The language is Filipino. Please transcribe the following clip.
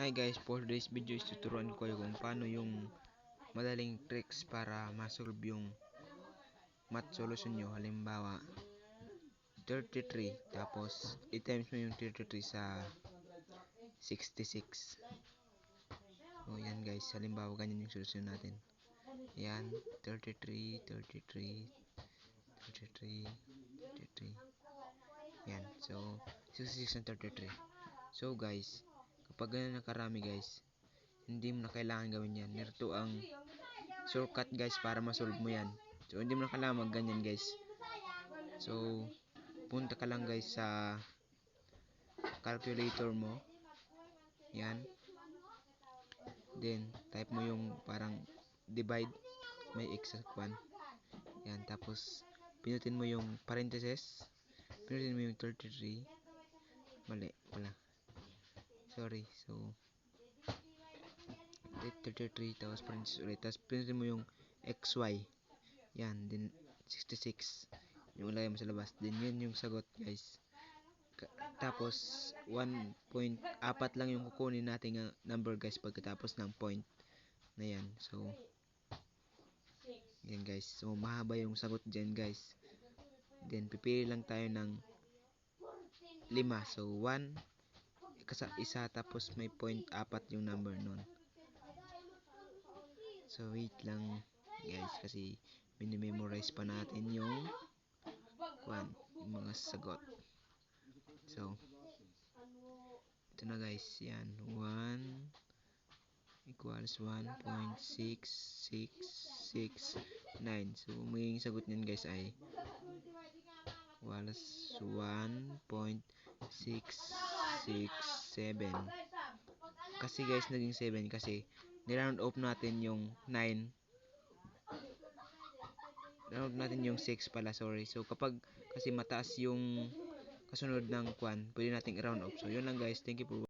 Hi guys, for today's video is tuturuan ko kayo kung paano yung madaling tricks para masolve yung math solution nyo. Halimbawa 33 tapos i-times mo yung 33 sa 66. So yan guys, halimbawa ganyan yung solusyon natin. Yan 33 33 33 33. Yan, so 66 and 33. So guys, kapag ganyan nakarami guys, hindi mo na kailangan gawin yan. Nito ang shortcut guys para masolve mo yan. So hindi mo na kailangan mag ganyan guys. So punta ka lang guys sa calculator mo. Yan. Then type mo yung parang divide, may x sa 1. Yan, tapos pinutin mo yung parentheses. Pinutin mo yung 33. Mali pala. Sorry. So 33 tapos parentheses ulit. Tapos pinutin mo yung xy. Yan, din 66. Yung ilagay mo sa labas. Then yun yung sagot guys. Tapos 1.4 lang yung kukunin nating number guys pagkatapos ng point na yan. So yan guys. So mahaba yung sagot dyan guys. Then pipili lang tayo ng 5. So 1 isa tapos may 0.4 yung number nun. So wait lang guys kasi minimemorize pa natin yung mga sagot. So ito na guys, yan 1 equals 1.66669. So magiging sagot niyan guys ay was 1.667. Kasi guys naging 7 kasi niround off natin yung 9, round natin yung 6 pala, sorry. So kapag kasi mataas yung kasunod ng pwede nating i-round off. So yun lang guys, thank you for